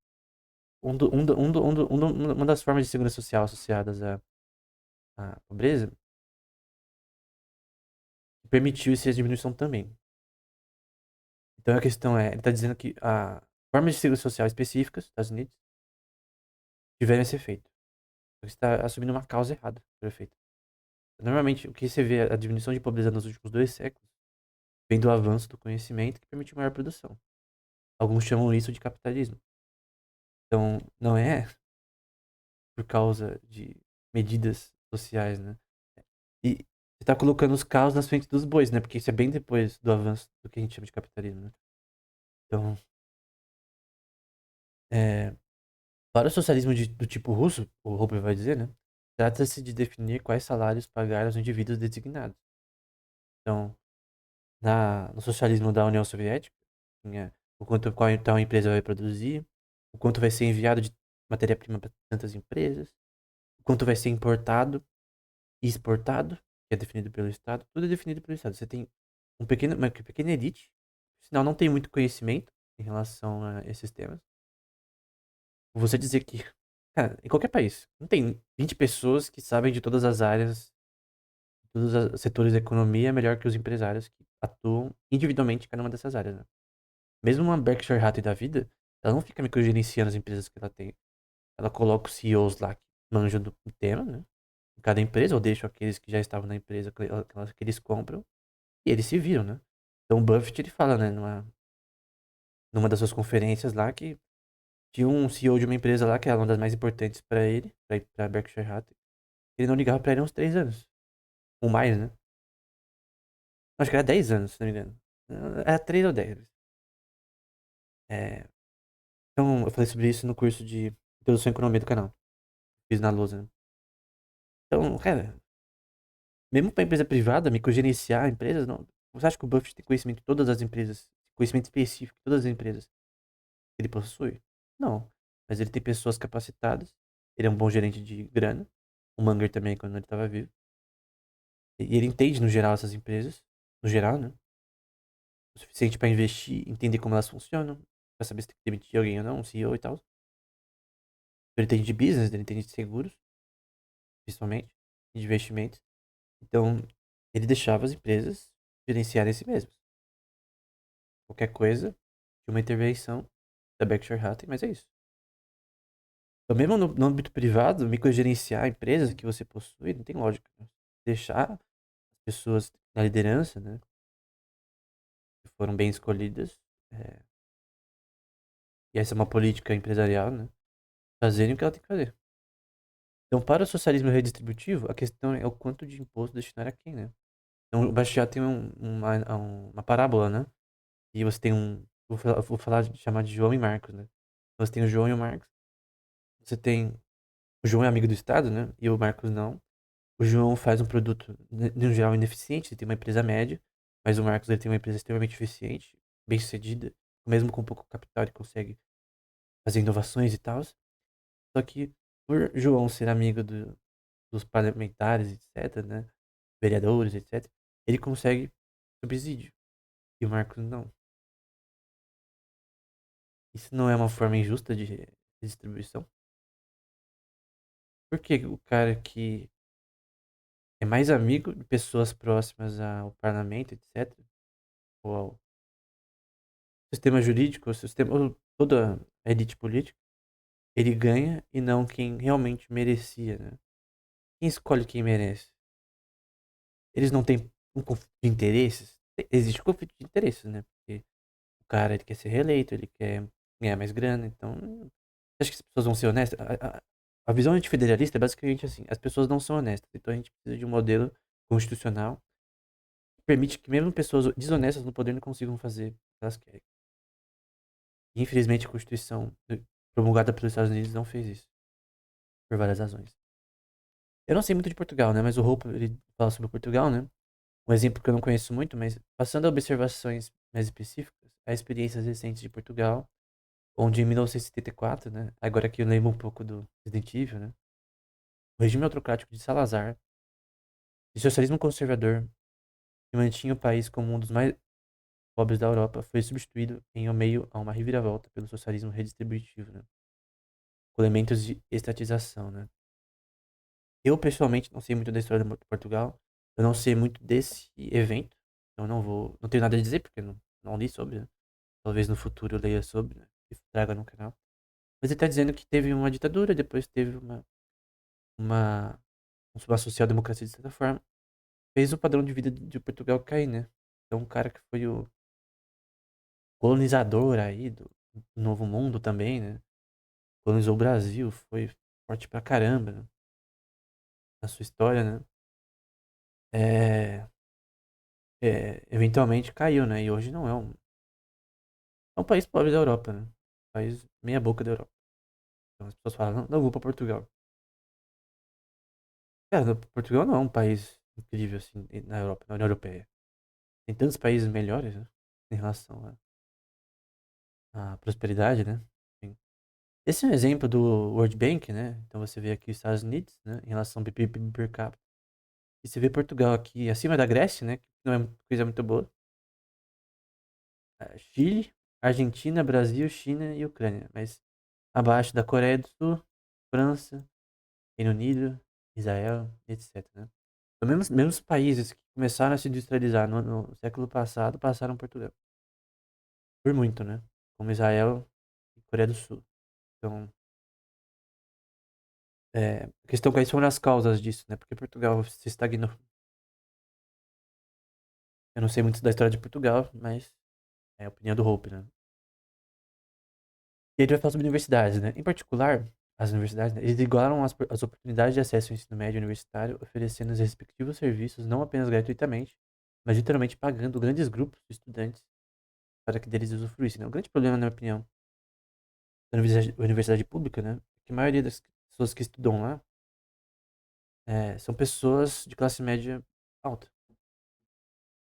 uma das formas de segurança social associadas à pobreza permitiu essa diminuição também. Então a questão é, ele está dizendo que a formas de segurança social específicas dos Estados Unidos tiveram esse efeito. Você está assumindo uma causa errada do efeito. Normalmente, o que você vê a diminuição de pobreza nos últimos 2 séculos vem do avanço do conhecimento que permitiu maior produção. Alguns chamam isso de capitalismo. Então, não é por causa de medidas sociais, né? E você tá colocando os carros na frente dos bois, né? Porque isso é bem depois do avanço do que a gente chama de capitalismo, né? Então, é, para o socialismo do tipo russo, o Hopper vai dizer, né? trata-se de definir quais salários pagar aos indivíduos designados. Então, no socialismo da União Soviética, tinha o quanto qual tal empresa vai produzir, o quanto vai ser enviado de matéria-prima para tantas empresas, o quanto vai ser importado e exportado, que é definido pelo Estado, tudo é definido pelo Estado. Você tem uma pequena elite, sinal não tem muito conhecimento em relação a esses temas. Você dizer que, cara, em qualquer país, não tem 20 pessoas que sabem de todas as áreas, todos os setores da economia melhor que os empresários que atuam individualmente em cada uma dessas áreas, né? Mesmo uma Berkshire Hathaway da vida, ela não fica microgerenciando as empresas que ela tem. Ela coloca os CEOs lá que manjam do tema, né? Em cada empresa, ou deixa aqueles que já estavam na empresa que eles compram, e eles se viram, né? Então o Buffett, ele fala, né, numa das suas conferências lá, que tinha um CEO de uma empresa lá, que era uma das mais importantes pra ele, pra Berkshire Hathaway. Ele não ligava pra ele há uns 3 anos. Ou mais, né? Acho que era 10 anos, se não me engano. Era 3 ou 10. É, então, eu falei sobre isso no curso de Introdução à Economia do canal. Fiz na lousa, né? Então, cara, mesmo pra empresa privada, microgerenciar empresas, não. Você acha que o Buffett tem conhecimento de todas as empresas? Conhecimento específico de todas as empresas que ele possui? Não. Mas ele tem pessoas capacitadas. Ele é um bom gerente de grana. O Munger também, quando ele estava vivo. E ele entende, no geral, essas empresas. No geral, né? O suficiente para investir, entender como elas funcionam, para saber se tem que demitir alguém ou não, um CEO e tal. Ele entende de business, ele entende de seguros, principalmente, e de investimentos. Então, ele deixava as empresas gerenciarem si mesmas. Qualquer coisa, de uma intervenção da Berkshire Hathaway, mas é isso. Então, mesmo no âmbito privado, microgerenciar empresas que você possui, não tem lógica, né? Deixar as pessoas na liderança, né, que foram bem escolhidas, é, e essa é uma política empresarial, né, fazerem o que ela tem que fazer. Então, para o socialismo redistributivo, a questão é o quanto de imposto destinar a quem, né? Então, o Bastiat tem uma parábola, né? E você tem vou falar, chamar de João e Marcos, né? Você tem o João e o Marcos. Você tem, o João é amigo do Estado, né? E o Marcos não. O João faz um produto, no geral, ineficiente, ele tem uma empresa média, mas o Marcos ele tem uma empresa extremamente eficiente, bem-sucedida, mesmo com pouco capital, ele consegue fazer inovações e tal. Só que, por João ser amigo dos parlamentares, etc., né? Vereadores, etc., ele consegue subsídio. E o Marcos não. Isso não é uma forma injusta de distribuição? Por que o cara que é mais amigo de pessoas próximas ao parlamento, etc., ou ao sistema jurídico, ou toda a elite política, ele ganha e não quem realmente merecia, né? Quem escolhe quem merece? Eles não têm um conflito de interesses? Existe um conflito de interesses, né? Porque o cara ele quer ser reeleito, ele quer ganhar mais grana, então acho que as pessoas vão ser honestas. A visão antifederalista é basicamente assim: as pessoas não são honestas, então a gente precisa de um modelo constitucional que permite que mesmo pessoas desonestas no poder não consigam fazer o que elas querem. E, infelizmente, a Constituição promulgada pelos Estados Unidos não fez isso, por várias razões. Eu não sei muito de Portugal, né? Mas o Hope, ele fala sobre Portugal, né? Um exemplo que eu não conheço muito, mas passando a observações mais específicas, há experiências recentes de Portugal, onde em 1974, né? Agora que eu lembro um pouco do Resident Evil, né? O regime autocrático de Salazar, de socialismo conservador, que mantinha o país como um dos mais pobres da Europa, foi substituído em meio a uma reviravolta pelo socialismo redistributivo, né? Com elementos de estatização, né? Eu, pessoalmente, não sei muito da história de Portugal. Eu não sei muito desse evento. Então, não tenho nada a dizer, porque não li sobre, né? Talvez no futuro eu leia sobre, né? E traga no canal. Mas ele tá dizendo que teve uma ditadura, depois teve uma, uma social-democracia de certa forma. Fez o padrão de vida de Portugal cair, né? Então, um cara que foi o colonizador aí do Novo Mundo também, né? Colonizou o Brasil, foi forte pra caramba, né? Na sua história, né? É, eventualmente caiu, né? E hoje não é um país pobre da Europa, né? Um país meia boca da Europa. Então as pessoas falam, não, não vou pra Portugal. Cara, Portugal não é um país incrível, assim, na Europa, na União Europeia. Tem tantos países melhores, né, em relação à prosperidade, né? Enfim. Esse é um exemplo do World Bank, né? Então você vê aqui os Estados Unidos, né, em relação ao PIB per capita. E você vê Portugal aqui acima da Grécia, né? Que não é coisa muito boa. Chile, Argentina, Brasil, China e Ucrânia. Mas abaixo da Coreia do Sul, França, Reino Unido, Israel, etc, né? Então, mesmo os países que começaram a se industrializar no século passado passaram Portugal. Por muito, né? Como Israel e Coreia do Sul. Então, a questão quais foram as causas disso, né? Porque Portugal se estagnou. Eu não sei muito da história de Portugal, mas é a opinião do Hope, né? E ele vai falar sobre universidades, né? Em particular, as universidades, né, eles igualam as oportunidades de acesso ao ensino médio universitário, oferecendo os respectivos serviços não apenas gratuitamente, mas literalmente pagando grandes grupos de estudantes para que deles usufruíssem, né? O grande problema, na minha opinião, da universidade pública, né? É que a maioria das pessoas que estudam lá são pessoas de classe média alta.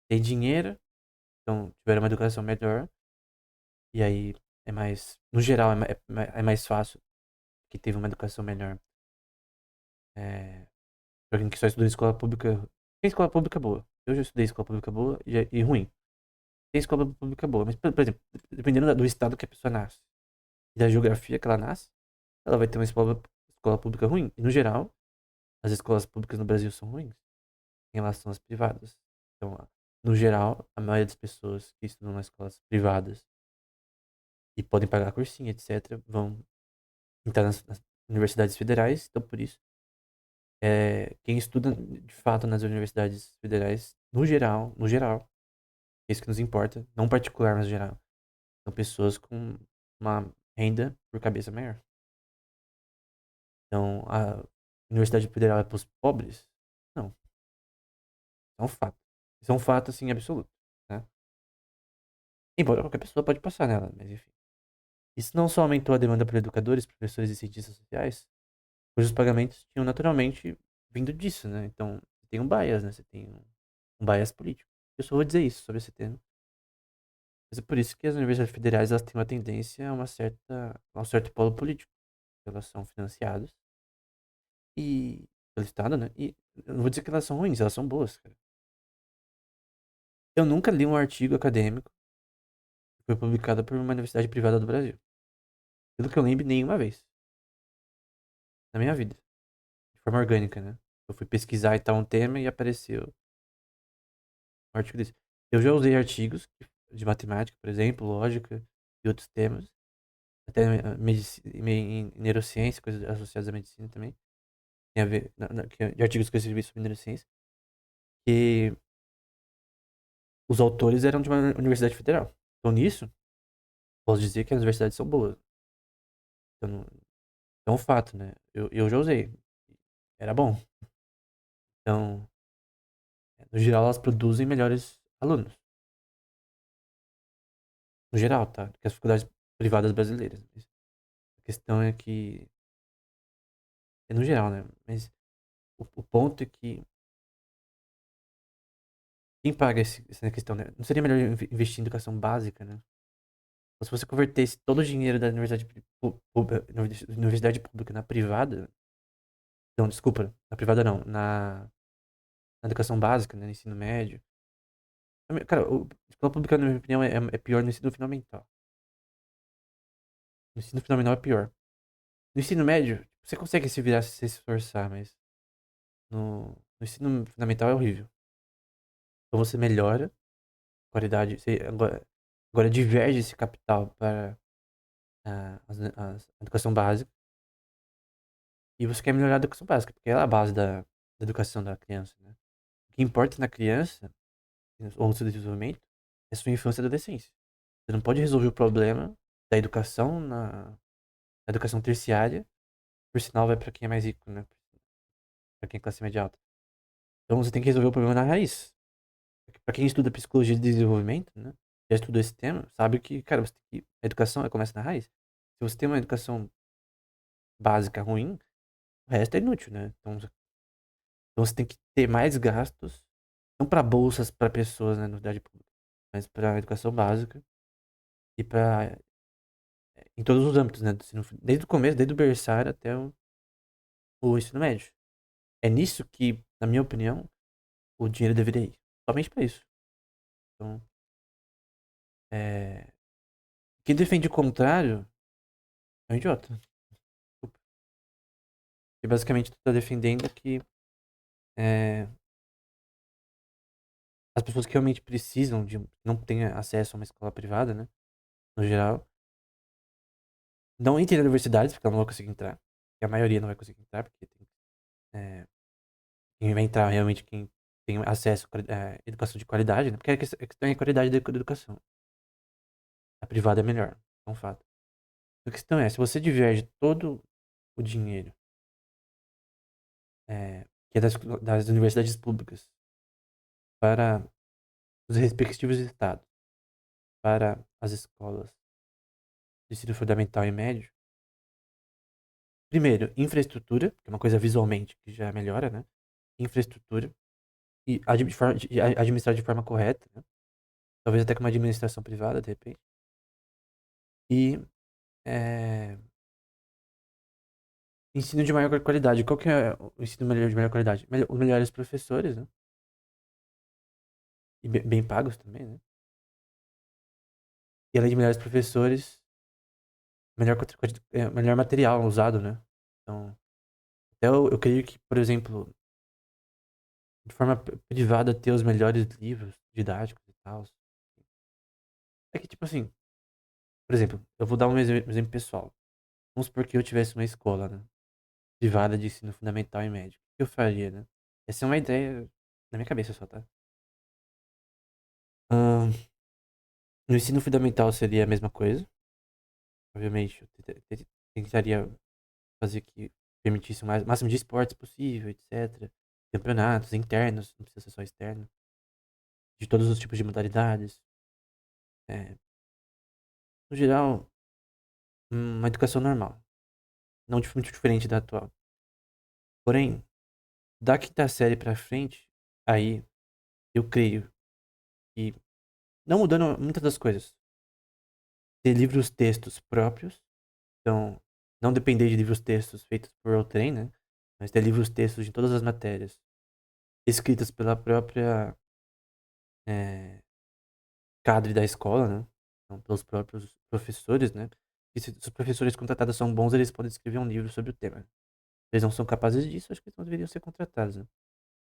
Tem dinheiro, então tiveram uma educação melhor, e aí é mais, no geral, é mais fácil que teve uma educação melhor. É, pra quem que só estudou em escola pública. Tem escola pública boa. Eu já estudei escola pública boa e ruim. Tem escola pública boa, mas, por exemplo, dependendo do estado que a pessoa nasce e da geografia que ela nasce, ela vai ter uma escola pública ruim. E, no geral, as escolas públicas no Brasil são ruins em relação às privadas. Então, no geral, a maioria das pessoas que estudam nas escolas privadas e podem pagar cursinho, etc., vão entrar nas universidades federais. Então, por isso, quem estuda de fato nas universidades federais, no geral, é isso que nos importa, não particular, mas geral, são pessoas com uma renda por cabeça maior. Então, a universidade federal é para os pobres? Não, isso é um fato. Isso é um fato, assim, absoluto, né? Embora qualquer pessoa pode passar nela, mas enfim. Isso não só aumentou a demanda por educadores, professores e cientistas sociais, cujos pagamentos tinham naturalmente vindo disso, né? Então, você tem um bias, né? Você tem um bias político. Eu só vou dizer isso sobre esse tema. Mas é por isso que as universidades federais elas têm uma tendência a um certo polo político. Elas são financiadas e pelo Estado, né? E eu não vou dizer que elas são ruins, elas são boas, cara. Eu nunca li um artigo acadêmico que foi publicado por uma universidade privada do Brasil. Pelo que eu lembro, nenhuma vez na minha vida. De forma orgânica, né? Eu fui pesquisar e tal um tema e apareceu um artigo desse. Eu já usei artigos de matemática, por exemplo, lógica e outros temas. Até em neurociência, coisas associadas à medicina também. Tem a ver, de artigos que eu escrevi sobre neurociência. Que os autores eram de uma universidade federal. Então, nisso, posso dizer que as universidades são boas. Então, é um fato, né? Eu já usei. Era bom. Então, no geral, elas produzem melhores alunos. No geral, tá? Do que as faculdades privadas brasileiras. Mas a questão é que. É no geral, né? Mas o ponto é que. Quem paga essa questão, né? Não seria melhor investir em educação básica, né? Então, se você convertesse todo o dinheiro da universidade pública na privada. Não, desculpa. Na privada não. Na educação básica, né? No ensino médio. Cara, escola pública, na minha opinião, é pior no ensino fundamental. No ensino fundamental é pior. No ensino médio, você consegue se virar se você se esforçar, mas no ensino fundamental é horrível. Então você melhora a qualidade. Você agora diverge esse capital para a educação básica. E você quer melhorar a educação básica, porque ela é a base da educação da criança, né? O que importa na criança, ou no seu desenvolvimento, é sua infância e adolescência. Você não pode resolver o problema da educação na educação terciária, por sinal, vai para quem é mais rico, né? Para quem é classe média alta. Então você tem que resolver o problema na raiz. Para quem estuda psicologia de desenvolvimento, né? Já estudou esse tema, sabe que, cara, a educação começa na raiz. Se você tem uma educação básica ruim, o resto é inútil, né? Então, Então você tem que ter mais gastos, não para bolsas para pessoas, né, na universidade pública, mas para educação básica e para em todos os âmbitos, né, do ensino, desde o começo, desde o berçário até o ensino médio. É nisso que, na minha opinião, o dinheiro deveria ir. Somente para isso. Então, é... quem defende o contrário é um idiota. Desculpa. E basicamente tu tá defendendo que é, as pessoas que realmente precisam de não têm acesso a uma escola privada, né? No geral, não entrem na universidade, porque ela não vai conseguir entrar. E a maioria não vai conseguir entrar, porque tem, é, quem vai entrar realmente quem tem acesso a educação de qualidade, né? Porque a questão é a qualidade da educação. A privada é melhor, é um fato. A questão é, se você diverge todo o dinheiro que é das universidades públicas para os respectivos estados, para as escolas de ensino fundamental e médio, primeiro, infraestrutura, que é uma coisa visualmente que já melhora, né? Infraestrutura e administrar de forma correta, né? Talvez até com uma administração privada, de repente. E é, ensino de maior qualidade. Qual que é o ensino melhor de melhor qualidade? Os melhores professores, né? E bem pagos também, né? E além de melhores professores, melhor material usado, né? Então, até eu creio que, por exemplo, de forma privada, ter os melhores livros didáticos e tal. É que, tipo assim, por exemplo, eu vou dar um exemplo pessoal. Vamos supor que eu tivesse uma escola, né? Privada de ensino fundamental e médio. O que eu faria, né? Essa é uma ideia na minha cabeça só, tá? Ahn, no ensino fundamental seria a mesma coisa. Obviamente, eu tentaria fazer que permitisse o máximo de esportes possível, etc. Campeonatos internos, não precisa ser só externo. De todos os tipos de modalidades. É, no geral, uma educação normal. Não muito diferente da atual. Porém, da quinta série pra frente, aí eu creio que, não mudando muitas das coisas, ter livros textos próprios. Então, não depender de livros textos feitos por outrem, né? Mas ter livros textos de todas as matérias, escritas pela própria cadre da escola, né? Então, pelos próprios professores, né? E se os professores contratados são bons, eles podem escrever um livro sobre o tema. Eles não são capazes disso, acho que eles não deveriam ser contratados, né?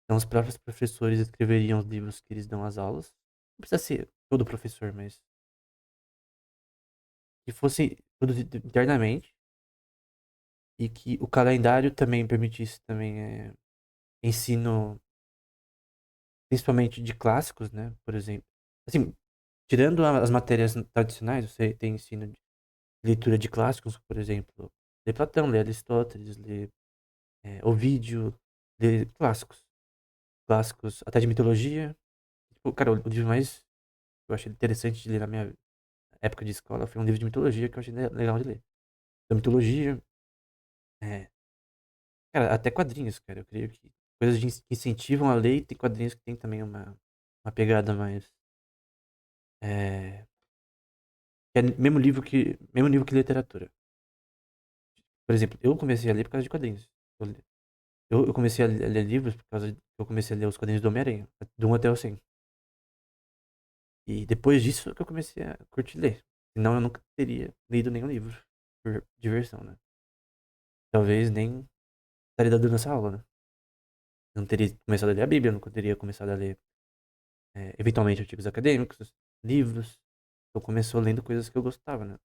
Então, os próprios professores escreveriam os livros que eles dão às aulas. Não precisa ser todo professor, mas que fosse produzido internamente e que o calendário também permitisse também ensino, principalmente de clássicos, né? Por exemplo, assim, tirando as matérias tradicionais, você tem ensino de leitura de clássicos, por exemplo, ler Platão, ler Aristóteles, ler Ovídio, ler clássicos, clássicos até de mitologia. Tipo, cara, o livro mais que eu achei interessante de ler na minha época de escola foi um livro de mitologia que eu achei legal de ler. Da mitologia, é, cara, até quadrinhos, cara. Eu creio que coisas que incentivam a ler e tem quadrinhos que tem também uma pegada mais. É, que é mesmo nível que literatura. Por exemplo, eu comecei a ler por causa de quadrinhos. Eu comecei a ler livros por causa de, eu comecei a ler os quadrinhos do Homem-Aranha, do 1 até o 100. E depois disso que eu comecei a curtir ler. Senão eu nunca teria lido nenhum livro por diversão, né? Talvez nem estaria dando essa aula, né? Não teria começado a ler a Bíblia, não teria começado a ler, eventualmente, artigos acadêmicos, livros. Eu começou lendo coisas que eu gostava, né?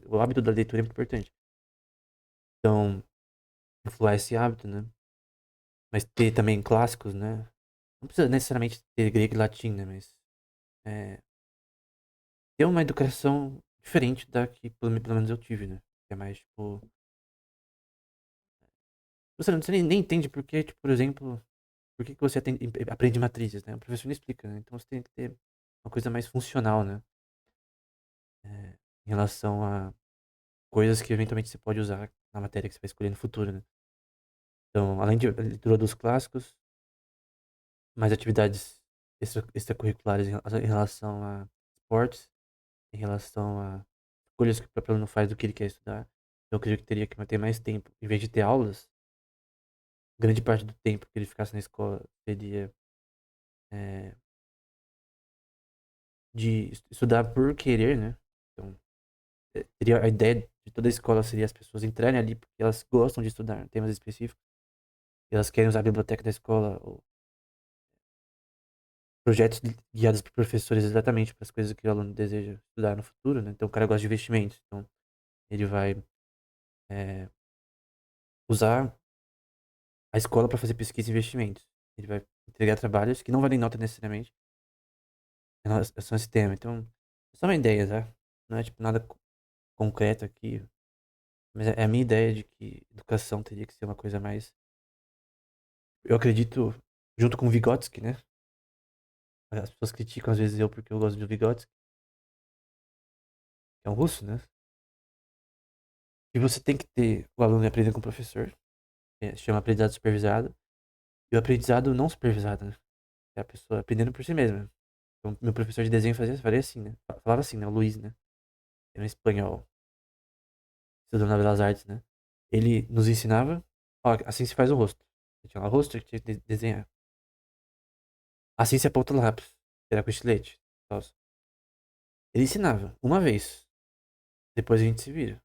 O hábito da leitura é muito importante. Então, influar esse hábito, né? Mas ter também clássicos, né? Não precisa necessariamente ter grego e latim, né? Mas é, ter uma educação diferente da que pelo menos eu tive, né? Que é mais, tipo... Você nem entende porque, tipo, por exemplo, por que você aprende matrizes, né? O professor não explica, né? Então você tem que ter uma coisa mais funcional, né? Em relação a coisas que eventualmente você pode usar na matéria que você vai escolher no futuro, né? Então, além de leitura dos clássicos, mais atividades extracurriculares em relação a esportes, em relação a escolhas que o próprio aluno faz do que ele quer estudar. Eu acredito que teria que ter mais tempo. Em vez de ter aulas, grande parte do tempo que ele ficasse na escola seria eh, de estudar por querer, né? Então, seria a ideia de toda a escola seria as pessoas entrarem ali porque elas gostam de estudar temas específicos, elas querem usar a biblioteca da escola, ou projetos guiados por professores exatamente para as coisas que o aluno deseja estudar no futuro, né? Então, o cara gosta de investimentos, então ele vai eh, usar a escola para fazer pesquisa e investimentos. Ele vai entregar trabalhos que não valem nota necessariamente em relação a esse tema. Então, é só uma ideia, tá? Não é tipo nada concreto aqui, mas é a minha ideia de que educação teria que ser uma coisa mais. Eu acredito, junto com o Vygotsky, né? As pessoas criticam às vezes eu porque eu gosto de Vygotsky, que é um russo, né? E você tem que ter o aluno aprender com o professor, se chama aprendizado supervisado, e o aprendizado não supervisado, né? É a pessoa aprendendo por si mesma. Então, meu professor de desenho fazia assim, né? Falava assim, né? O Luiz, né? Era um espanhol, estudando na Belas Artes, né? Ele nos ensinava, ó, assim se faz o rosto. Tinha lá o rosto, tinha que desenhar. Assim se aponta o lápis, era com estilete. Tal. Ele ensinava uma vez, depois a gente se vira.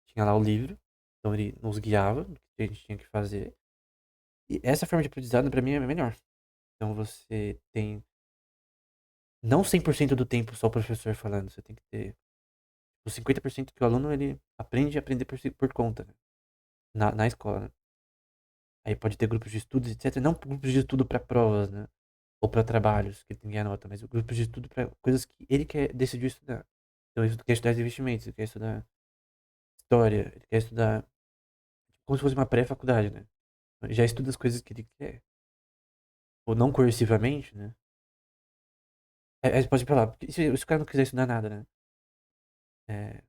Tinha lá o livro, então ele nos guiava no que a gente tinha que fazer. E essa forma de aprendizado pra mim é melhor. Então você tem não 100% do tempo só o professor falando, você tem que ter os 50% que o aluno ele aprende a aprender por conta, né? Na escola, né? Aí pode ter grupos de estudos, etc. Não grupos de estudo para provas, né? Ou para trabalhos que ele tem que ganhar nota, mas grupos de estudo para coisas que ele quer decidiu estudar. Então ele quer estudar investimentos, ele quer estudar história, ele quer estudar como se fosse uma pré-faculdade, né? Já estuda as coisas que ele quer. Ou não coercivamente, né? Aí você pode ir pra lá. Porque se o cara não quiser estudar nada, né? É,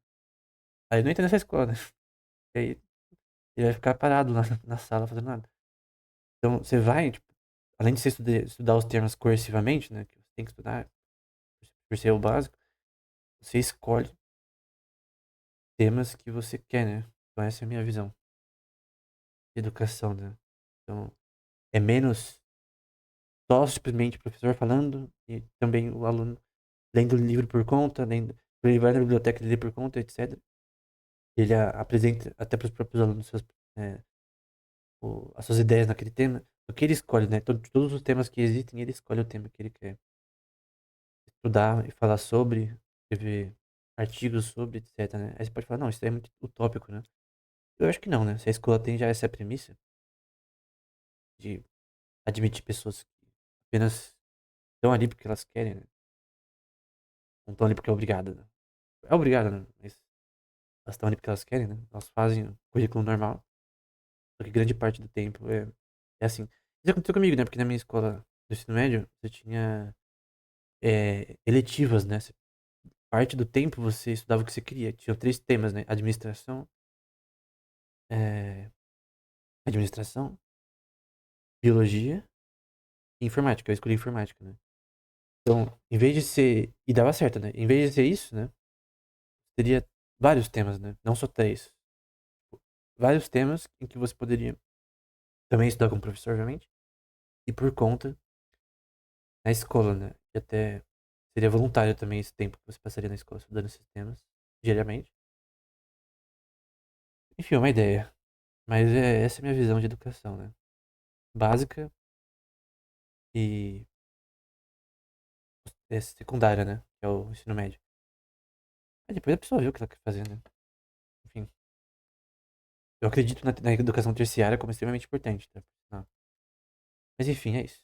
aí não entra nessa escola, né? E aí ele vai ficar parado lá na sala fazendo nada. Então você vai, tipo, além de você estudar os termos coercivamente, né? Que você tem que estudar por ser o básico, você escolhe temas que você quer, né? Então essa é a minha visão de educação, né? Então é menos só simplesmente o professor falando e também o aluno lendo o livro por conta, lendo, ele vai na biblioteca ler por conta, etc. Ele apresenta até para os próprios alunos é, as suas ideias naquele tema. O que ele escolhe, né? Todos os temas que existem, ele escolhe o tema que ele quer estudar e falar sobre, escrever artigos sobre, etc, né? Aí você pode falar, não, isso daí é muito utópico, né? Eu acho que não, né? Se a escola tem já essa premissa de admitir pessoas que apenas estão ali porque elas querem, né? Não estão ali porque é obrigada, né? É obrigada, né? Mas elas estão ali porque elas querem, né? Elas fazem o currículo normal. Só que grande parte do tempo é assim. Isso aconteceu comigo, né? Porque na minha escola do ensino médio, você tinha eletivas, né? Parte do tempo você estudava o que você queria. Tinha três temas, né? É, administração, biologia e informática. Eu escolhi informática, né? Então, em vez de ser. E dava certo, né? Em vez de ser isso, né? Teria vários temas, né? Não só três. Vários temas em que você poderia também estudar como professor, obviamente. E por conta na escola, né? E até seria voluntário também esse tempo que você passaria na escola estudando esses temas diariamente. Enfim, é uma ideia. Mas essa é a minha visão de educação, né? Básica e secundária, né? Que é o ensino médio. Aí depois a pessoa vê o que ela quer fazer, né? Enfim. Eu acredito na educação terciária como extremamente importante, tá? Mas enfim, é isso.